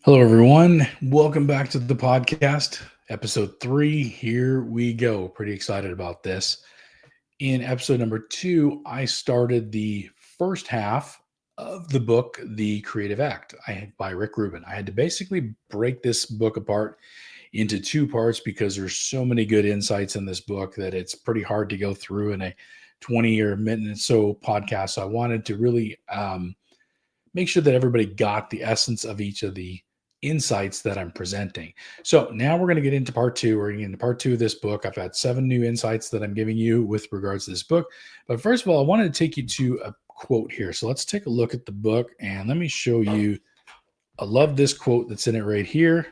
Hello, everyone. Welcome back to the podcast, episode 3. Here we go. Pretty excited about this. In episode number 2, I started the first half of the book, The Creative Act, by Rick Rubin. I had to basically break this book apart into two parts because there's so many good insights in this book that it's pretty hard to go through in a 20 or minute so podcast. So I wanted to really make sure that everybody got the essence of each of the insights that I'm presenting. So now we're going to get into part two. We're getting into part two of this book. I've had 7 new insights that I'm giving you with regards to this book. But first of all, I wanted to take you to a quote here. So let's take a look at the book and let me show you. I love this quote that's in it right here.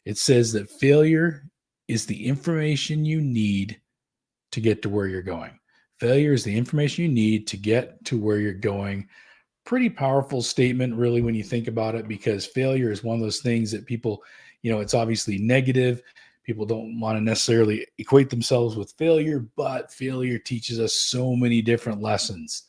It says that failure is the information you need to get to where you're going. Failure is the information you need to get to where you're going. Pretty powerful statement, really, when you think about it, because failure is one of those things that people, it's obviously negative. People don't want to necessarily equate themselves with failure, but failure teaches us so many different lessons.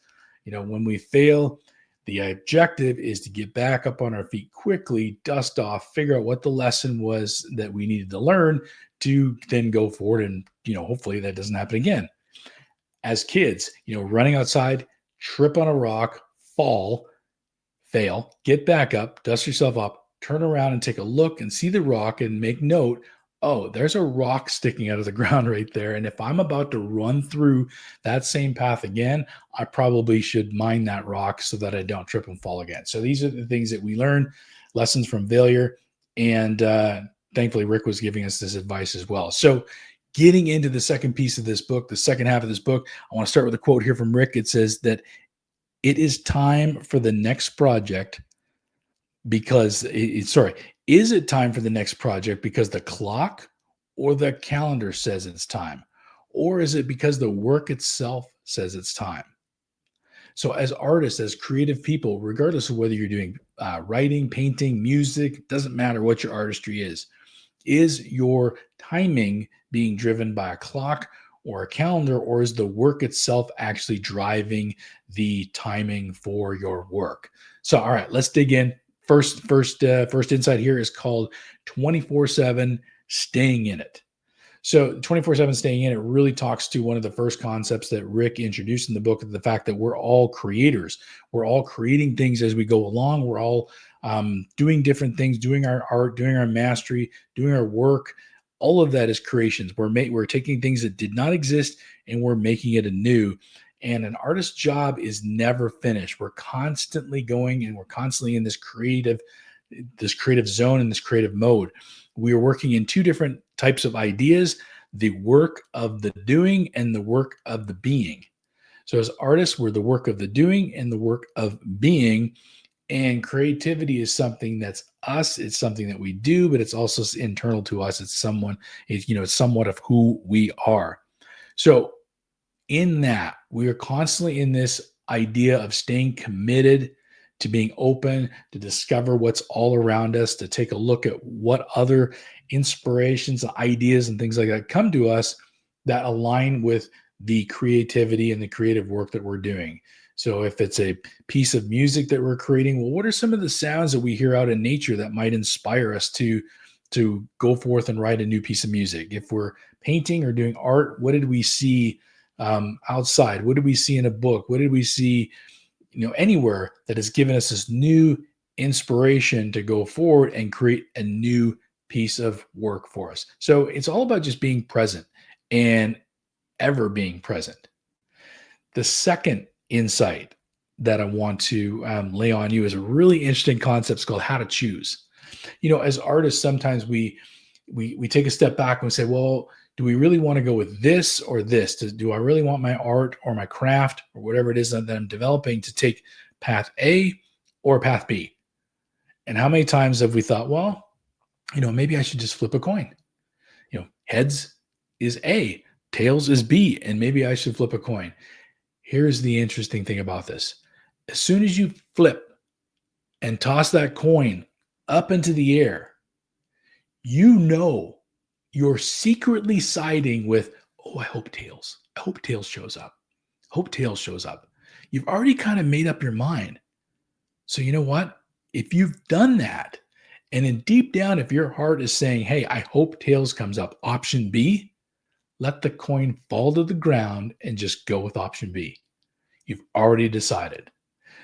When we fail, the objective is to get back up on our feet quickly, dust off, figure out what the lesson was that we needed to learn to then go forward. And, hopefully that doesn't happen again. As kids, running outside, trip on a rock, fall, fail, get back up, dust yourself up, turn around and take a look and see the rock and make note. Oh, there's a rock sticking out of the ground right there. And if I'm about to run through that same path again, I probably should mind that rock so that I don't trip and fall again. So these are the things that we learn, lessons from failure. And thankfully, Rick was giving us this advice as well. So getting into the second piece of this book, the second half of this book, I want to start with a quote here from Rick. It says that it is time for the next project because is it time for the next project because the clock or the calendar says it's time? Or is it because the work itself says it's time? So, as artists, as creative people, regardless of whether you're doing writing, painting, music, doesn't matter what your artistry is your timing being driven by a clock or a calendar, or is the work itself actually driving the timing for your work? So, all right, let's dig in. First insight here is called 24/7 staying in it. So 24/7 staying in it really talks to one of the first concepts that Rick introduced in the book, the fact that we're all creators. We're all creating things as we go along. We're all doing different things, doing our art, doing our mastery, doing our work. All of that is creations. We're taking things that did not exist and we're making it anew. And an artist's job is never finished. We're constantly going and we're constantly in this creative zone, in this creative mode. We are working in two different types of ideas: the work of the doing and the work of the being. So as artists, we're the work of the doing and the work of being. And creativity is something that's us. It's something that we do, but it's also internal to us. It's somewhat of who we are. So in that, we are constantly in this idea of staying committed to being open, to discover what's all around us, to take a look at what other inspirations, ideas, and things like that come to us that align with the creativity and the creative work that we're doing. So if it's a piece of music that we're creating, well, what are some of the sounds that we hear out in nature that might inspire us to go forth and write a new piece of music? If we're painting or doing art, what did we see outside? What did we see in a book? What did we see anywhere that has given us this new inspiration to go forward and create a new piece of work for us? So it's all about just being present and ever being present. The second insight that I want to lay on you is a really interesting concept. It's called how to choose. As artists, sometimes we take a step back and we say, well, do we really want to go with this or this? Do I really want my art or my craft or whatever it is that I'm developing to take path A or path B? And how many times have we thought, well, maybe I should just flip a coin? Heads is A, tails is B, and maybe I should flip a coin. Here's the interesting thing about this. As soon as you flip and toss that coin up into the air, you're secretly siding with, oh, I hope tails shows up. Hope tails shows up. You've already kind of made up your mind. So you know what? If you've done that And then deep down, if your heart is saying, hey, I hope tails comes up, option B, let the coin fall to the ground and just go with option B. You've already decided.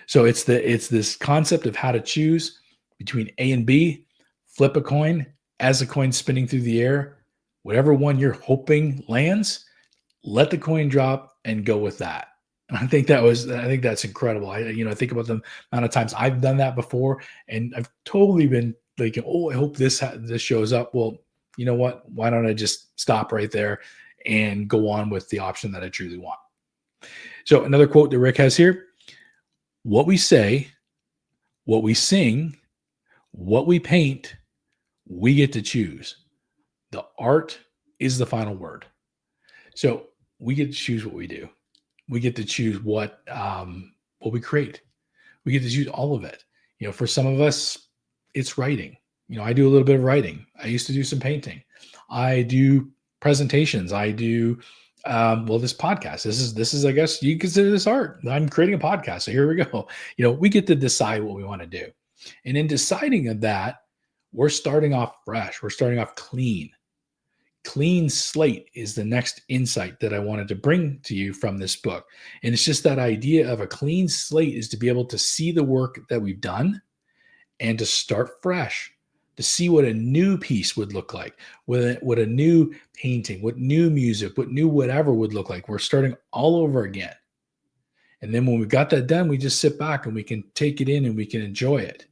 So it's this concept of how to choose between A and B, flip a coin as the coin's spinning through the air. Whatever one you're hoping lands, let the coin drop and go with that. And I think that's incredible. I think about the amount of times I've done that before, and I've totally been like, oh, I hope this shows up. Well, you know what? Why don't I just stop right there and go on with the option that I truly want? So another quote that Rick has here: what we say, what we sing, what we paint, we get to choose. The art is the final word. So we get to choose what we do. We get to choose what we create. We get to choose all of it. For some of us, it's writing. I do a little bit of writing. I used to do some painting. I do presentations. I do this podcast. This is I guess you consider this art. I'm creating a podcast. So here we go. We get to decide what we want to do. And in deciding of that, we're starting off fresh. We're starting off clean. Clean slate is the next insight that I wanted to bring to you from this book. And it's just that idea of a clean slate is to be able to see the work that we've done and to start fresh, to see what a new piece would look like, what a new painting, what new music, what new whatever would look like. We're starting all over again. And then when we got that done, we just sit back and we can take it in and we can enjoy it.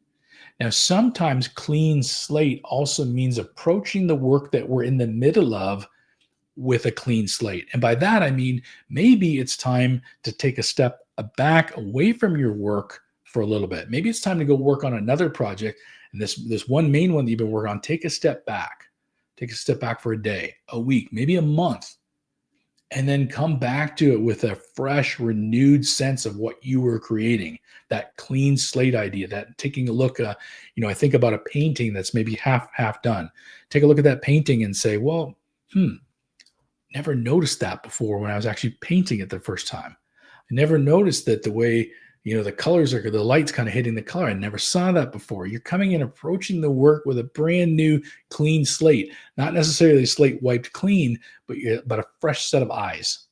Now, sometimes clean slate also means approaching the work that we're in the middle of with a clean slate. And by that, I mean, maybe it's time to take a step back away from your work for a little bit. Maybe it's time to go work on another project. And this one main one that you've been working on, take a step back. Take a step back for a day, a week, maybe a month, and then come back to it with a fresh, renewed sense of what you were creating, that clean slate idea, that taking a look, I think about a painting that's maybe half done. Take a look at that painting and say, well, never noticed that before when I was actually painting it the first time. I never noticed that the way, the colors are, the light's kind of hitting the color. I never saw that before. You're coming in, approaching the work with a brand new clean slate, not necessarily a slate wiped clean, but a fresh set of eyes.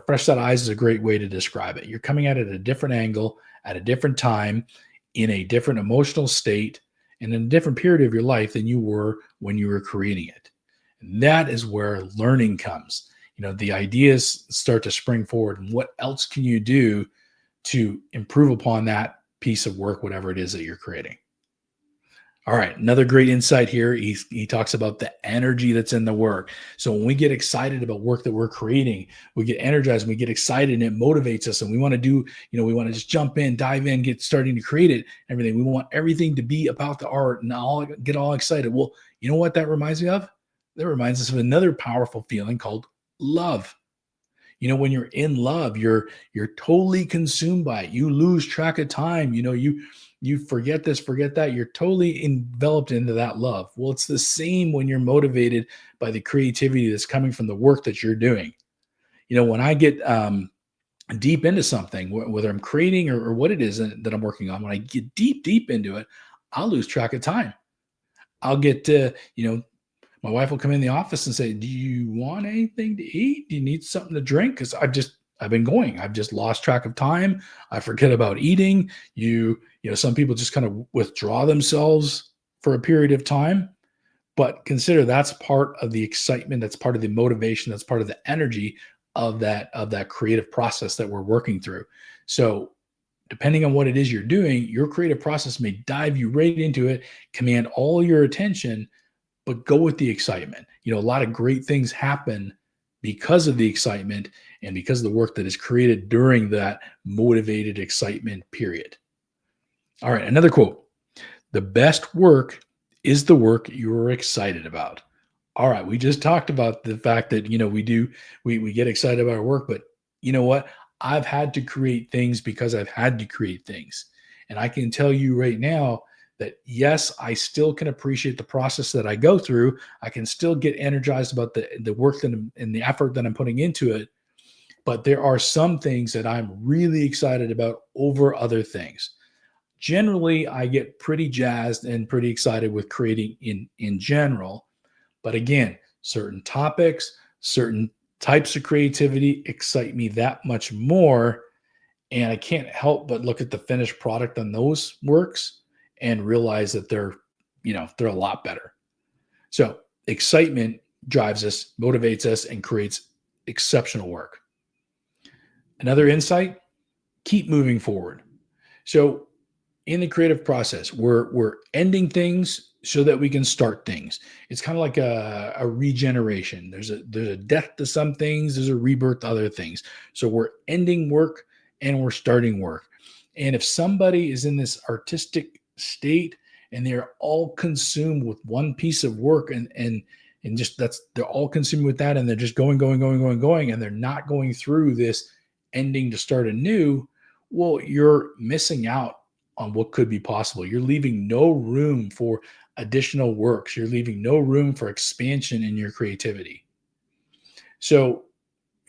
Fresh set of eyes is a great way to describe it. You're coming at it at a different angle, at a different time, in a different emotional state, and in a different period of your life than you were when you were creating it. And that is where learning comes. The ideas start to spring forward. And what else can you do to improve upon that piece of work, whatever it is that you're creating? All right, another great insight here. He talks about the energy that's in the work. So when we get excited about work that we're creating, we get energized, and we get excited, and it motivates us. And we want to do, we want to just jump in, dive in, get starting to create it, everything. We want everything to be about the art and get all excited. Well, you know what that reminds me of? That reminds us of another powerful feeling called love. When you're in love, you're totally consumed by it. You lose track of time. You forget this, forget that. You're totally enveloped into that love. Well, it's the same when you're motivated by the creativity that's coming from the work that you're doing. When I get deep into something, whether I'm creating or what it is that I'm working on, when I get deep into it, I'll lose track of time. I'll get my wife will come in the office and say, do you want anything to eat? Do you need something to drink? Because I've been going. I've just lost track of time. I forget about eating. Some people just kind of withdraw themselves for a period of time. But consider that's part of the excitement. That's part of the motivation. That's part of the energy of that creative process that we're working through. So depending on what it is you're doing, your creative process may dive you right into it, command all your attention, but go with the excitement. A lot of great things happen because of the excitement and because of the work that is created during that motivated excitement period. All right, another quote. The best work is the work you're excited about. All right, we just talked about the fact that, we get excited about our work, but you know what? I've had to create things because I've had to create things. And I can tell you right now that yes, I still can appreciate the process that I go through. I can still get energized about the work and the effort that I'm putting into it. But there are some things that I'm really excited about over other things. Generally, I get pretty jazzed and pretty excited with creating in general. But again, certain topics, certain types of creativity excite me that much more. And I can't help but look at the finished product on those works and realize that they're a lot better. So excitement drives us, motivates us, and creates exceptional work. Another insight, keep moving forward. So in the creative process, we're ending things so that we can start things. It's kind of like a regeneration. There's a death to some things, there's a rebirth to other things. So we're ending work and we're starting work. And if somebody is in this artistic state and they're all consumed with one piece of work and just that's they're all consumed with that and they're just going and they're not going through this ending to start anew, well, you're missing out on what could be possible. You're leaving no room for additional works. You're leaving no room for expansion in your creativity. So,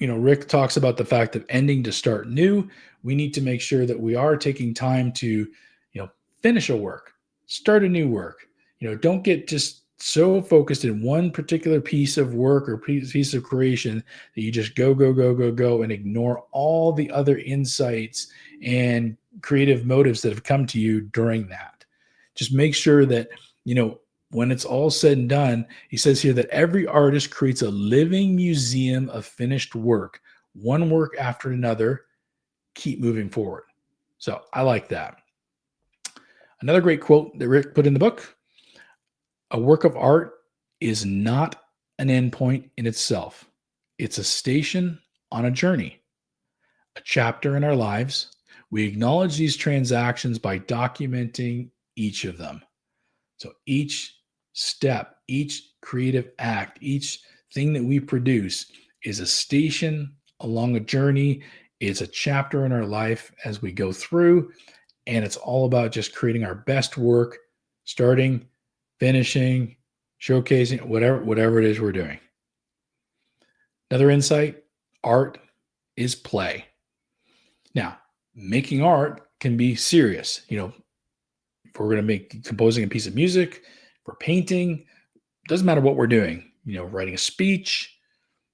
Rick talks about the fact of ending to start new. We need to make sure that we are taking time to, finish a work, start a new work. Don't get just so focused in one particular piece of work or piece of creation that you just go and ignore all the other insights and creative motives that have come to you during that. Just make sure that, when it's all said and done, he says here that every artist creates a living museum of finished work, one work after another. Keep moving forward. So I like that. Another great quote that Rick put in the book: a work of art is not an endpoint in itself, it's a station on a journey, a chapter in our lives. We acknowledge these transactions by documenting each of them. So each step, each creative act, each thing that we produce is a station along a journey. It's a chapter in our life as we go through. And it's all about just creating our best work, starting, finishing, showcasing, whatever it is we're doing. Another insight, art is play. Now, making art can be serious. If we're going to make composing a piece of music, for painting, doesn't matter what we're doing, writing a speech,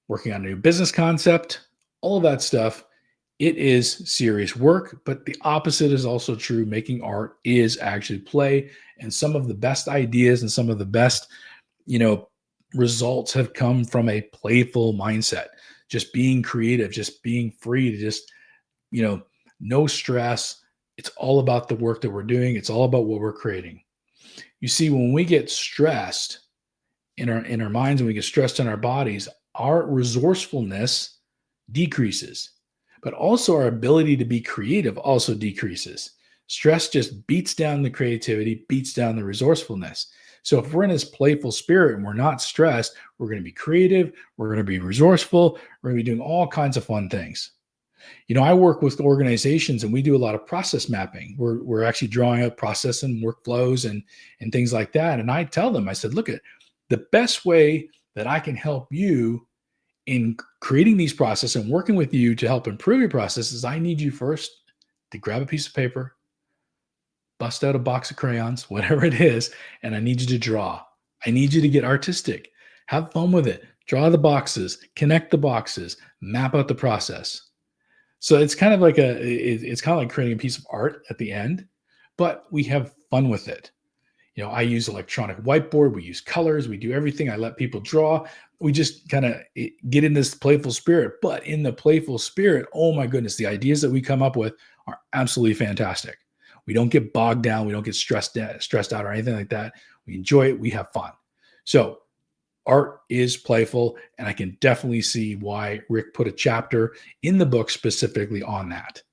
working on a new business concept, all of that stuff, it is serious work. But the opposite is also true. Making art is actually play. And some of the best ideas and some of the best, results have come from a playful mindset, just being creative, just being free to just, no stress. It's all about the work that we're doing. It's all about what we're creating. You see, when we get stressed in our minds and we get stressed in our bodies, our resourcefulness decreases, but also our ability to be creative also decreases. Stress just beats down the creativity, beats down the resourcefulness. So if we're in this playful spirit and we're not stressed, we're going to be creative, we're going to be resourceful, we're going to be doing all kinds of fun things. I work with organizations and we do a lot of process mapping. We're actually drawing out process and workflows and things like that. And I tell them, I said, look, at the best way that I can help you in creating these processes and working with you to help improve your processes, I need you first to grab a piece of paper, bust out a box of crayons, whatever it is, and I need you to draw. I need you to get artistic. Have fun with it. Draw the boxes, connect the boxes, map out the process. So it's kind of like it's kind of like creating a piece of art at the end, but we have fun with it. I use electronic whiteboard. We use colors. We do everything. I let people draw. We just kind of get in this playful spirit. But in the playful spirit, oh my goodness, the ideas that we come up with are absolutely fantastic. We don't get bogged down. We don't get stressed out or anything like that. We enjoy it. We have fun. So art is playful, and I can definitely see why Rick put a chapter in the book specifically on that.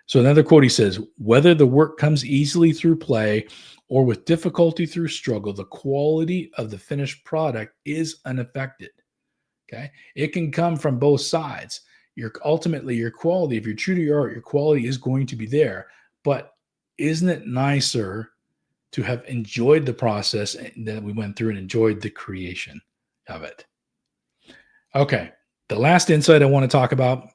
So another quote, he says, whether the work comes easily through play or with difficulty through struggle, the quality of the finished product is unaffected. Okay. It can come from both sides. Ultimately, your quality, if you're true to your art, your quality is going to be there. But isn't it nicer to have enjoyed the process that we went through and enjoyed the creation of it? Okay. The last insight I want to talk about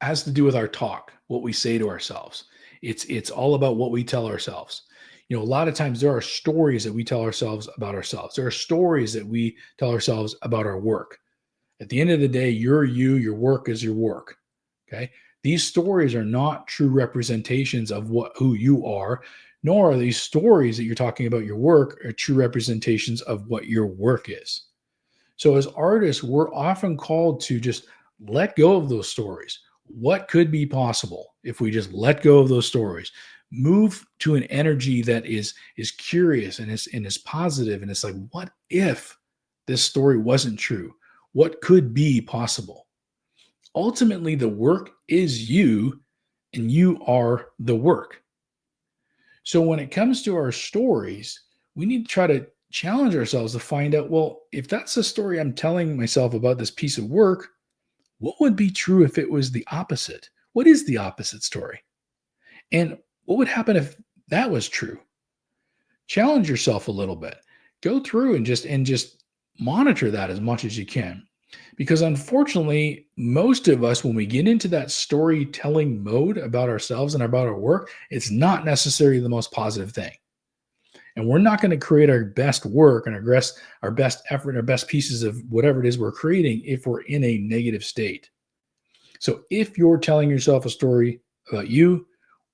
has to do with our talk, what we say to ourselves. It's all about what we tell ourselves. A lot of times there are stories that we tell ourselves about ourselves. There are stories that we tell ourselves about our work. At the end of the day, you're you, your work is your work. Okay. These stories are not true representations of who you are, nor are these stories that you're talking about your work are true representations of what your work is. So as artists, we're often called to just let go of those stories. What could be possible if we just let go of those stories? Move to an energy that is curious and is positive, and it's like, what if this story wasn't true? What could be possible? Ultimately, the work is you, and you are the work. So when it comes to our stories, we need to try to challenge ourselves to find out, well, if that's the story I'm telling myself about this piece of work, what would be true if it was the opposite? What is the opposite story? And what would happen if that was true? Challenge yourself a little bit. Go through and just monitor that as much as you can. Because unfortunately, most of us, when we get into that storytelling mode about ourselves and about our work, it's not necessarily the most positive thing. And we're not going to create our best work and our best effort and our best pieces of whatever it is we're creating if we're in a negative state. So if you're telling yourself a story about you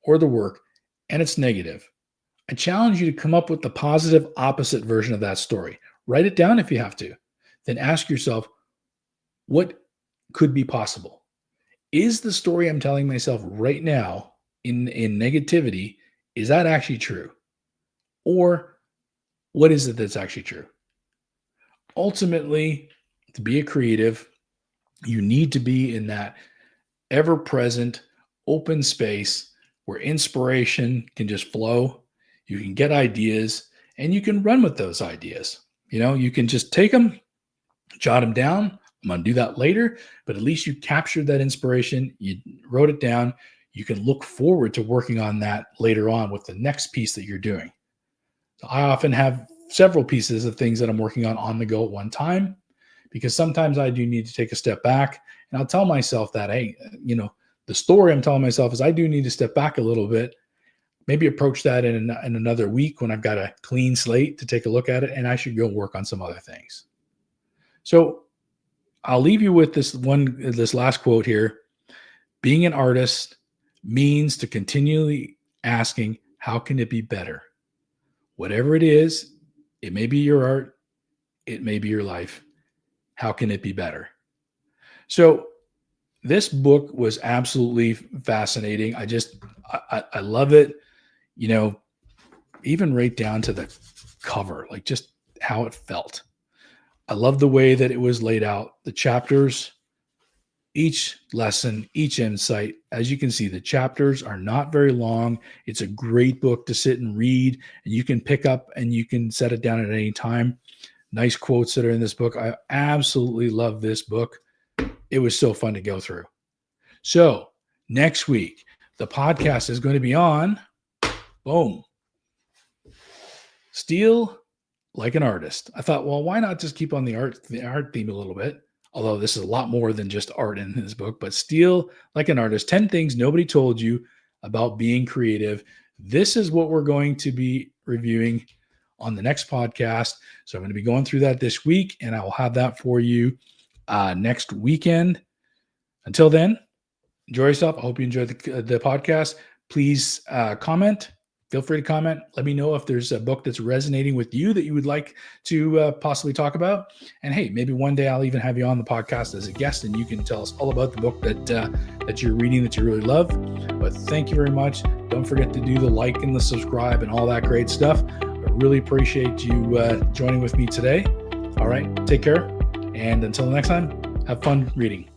or the work and it's negative, I challenge you to come up with the positive opposite version of that story. Write it down if you have to. Then ask yourself, what could be possible? Is the story I'm telling myself right now in negativity, is that actually true? Or what is it that's actually true? Ultimately, to be a creative, you need to be in that ever present, open space where inspiration can just flow. You can get ideas and you can run with those ideas. You can just take them, jot them down. I'm going to do that later, but at least you captured that inspiration. You wrote it down. You can look forward to working on that later on with the next piece that you're doing. So I often have several pieces of things that I'm working on the go at one time, because sometimes I do need to take a step back, and I'll tell myself that, hey, the story I'm telling myself is I do need to step back a little bit, maybe approach that in another week when I've got a clean slate to take a look at it, and I should go work on some other things. So I'll leave you with this last quote here. Being an artist means to continually asking, how can it be better? Whatever it is, it may be your art, it may be your life. How can it be better? So this book was absolutely fascinating. I love it. Even right down to the cover, like just how it felt. I love the way that it was laid out. The chapters, each lesson, each insight. As you can see, the chapters are not very long. It's a great book to sit and read, and you can pick up and you can set it down at any time. Nice quotes that are in this book. I absolutely love this book. It was so fun to go through. So next week, the podcast is going to be on, boom, Steal Like an Artist. I thought, well, why not just keep on the art theme a little bit? Although this is a lot more than just art in this book, but Steal Like an Artist, 10 things nobody told you about being creative. This is what we're going to be reviewing on the next podcast. So I'm going to be going through that this week, and I will have that for you next weekend. Until then, enjoy yourself. I hope you enjoyed the podcast. Please comment. Feel free to comment. Let me know if there's a book that's resonating with you that you would like to possibly talk about. And hey, maybe one day I'll even have you on the podcast as a guest, and you can tell us all about the book that you're reading that you really love. But thank you very much. Don't forget to do the like and the subscribe and all that great stuff. I really appreciate you joining with me today. All right, take care. And until next time, have fun reading.